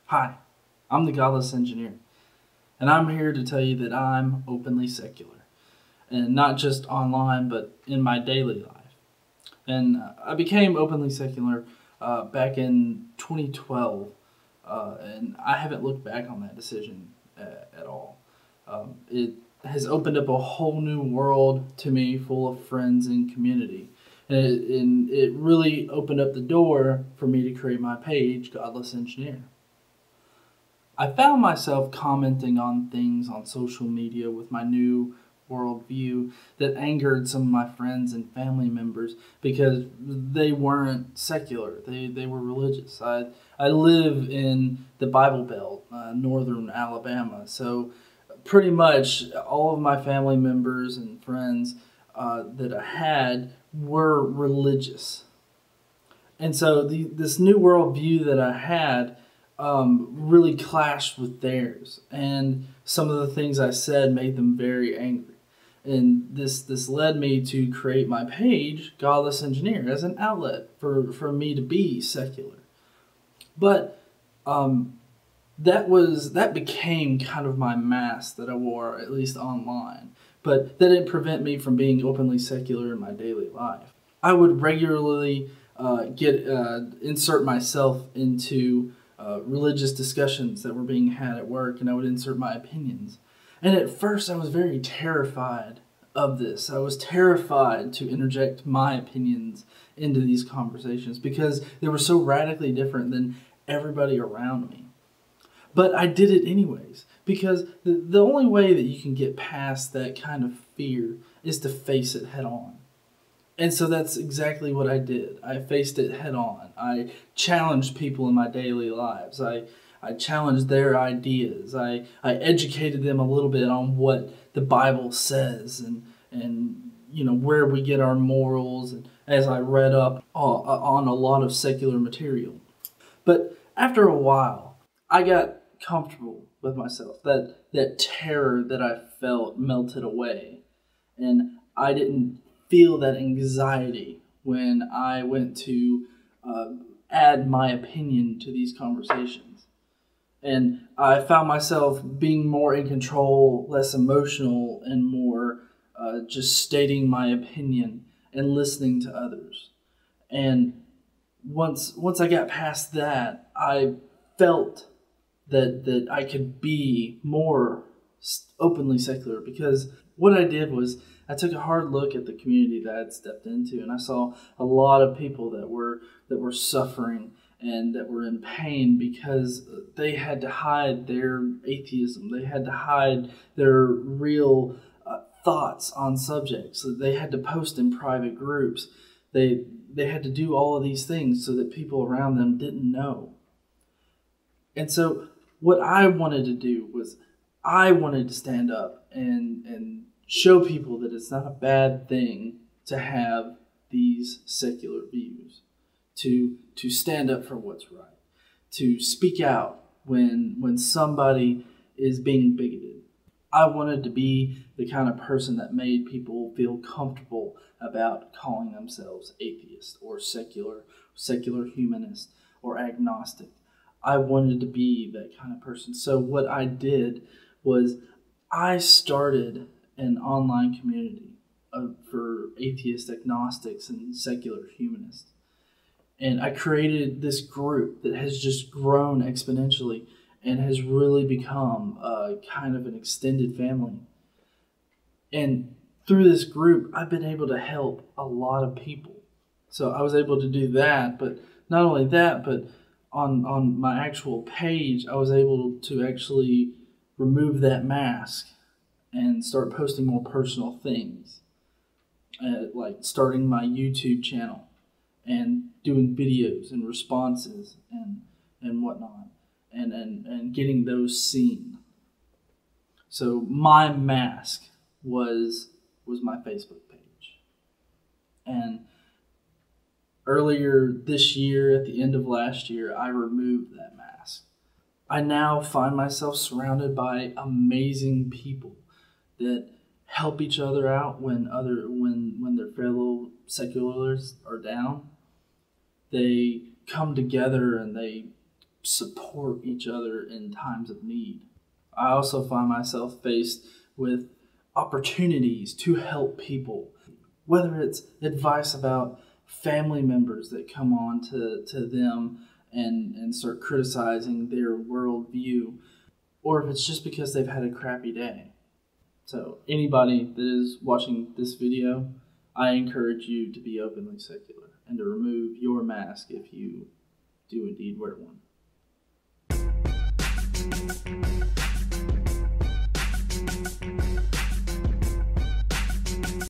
Hi, I'm the Godless Engineer, and I'm here to tell you that I'm openly secular, and not just online, but in my daily life. And I became openly secular back in 2012, and I haven't looked back on that decision at all. It has opened up a whole new world to me, full of friends and community. And it really opened up the door for me to create my page, Godless Engineer. I found myself commenting on things on social media with my new worldview that angered some of my friends and family members because they weren't secular. They were religious. I live in the Bible Belt, northern Alabama, so pretty much all of my family members and friends that I had were religious. And so this new worldview that I had really clashed with theirs. And some of the things I said made them very angry. And this led me to create my page, Godless Engineer, as an outlet for me to be secular. But that became kind of my mask that I wore, at least online. But that didn't prevent me from being openly secular in my daily life. I would regularly insert myself into religious discussions that were being had at work, and I would insert my opinions. And at first I was very terrified of this. I was terrified to interject my opinions into these conversations because they were so radically different than everybody around me. But I did it anyways, because the only way that you can get past that kind of fear is to face it head on. And so that's exactly what I did. I faced it head on. I challenged people in my daily lives. I challenged their ideas. I educated them a little bit on what the Bible says and you know where we get our morals, and as I read up on a lot of secular material. But after a while, I got comfortable with myself. That terror that I felt melted away, and I didn't feel that anxiety when I went to add my opinion to these conversations. And I found myself being more in control, less emotional, and more just stating my opinion and listening to others. And once I got past that, I felt that I could be more openly secular, because what I did was I took a hard look at the community that I had stepped into, and I saw a lot of people that were suffering and that were in pain because they had to hide their atheism. They had to hide their real thoughts on subjects. They had to post in private groups. They had to do all of these things so that people around them didn't know. And so what I wanted to do was I wanted to stand up and show people that it's not a bad thing to have these secular views, to stand up for what's right, to speak out when somebody is being bigoted. I wanted to be the kind of person that made people feel comfortable about calling themselves atheist or secular humanist or agnostic. I wanted to be that kind of person. So what I did was I started an online community for atheist agnostics and secular humanists. And I created this group that has just grown exponentially and has really become kind of an extended family. And through this group, I've been able to help a lot of people. So I was able to do that, but not only that, but on my actual page, I was able to actually remove that mask and start posting more personal things, like starting my YouTube channel and doing videos and responses and whatnot, and getting those seen. So my mask was my Facebook page. And earlier this year, at the end of last year, I removed that mask. I now find myself surrounded by amazing people that help each other out when their fellow secularists are down. They come together and they support each other in times of need. I also find myself faced with opportunities to help people, whether it's advice about family members that come on to them and start criticizing their worldview, or if it's just because they've had a crappy day. So anybody that is watching this video, I encourage you to be openly secular and to remove your mask if you do indeed wear one.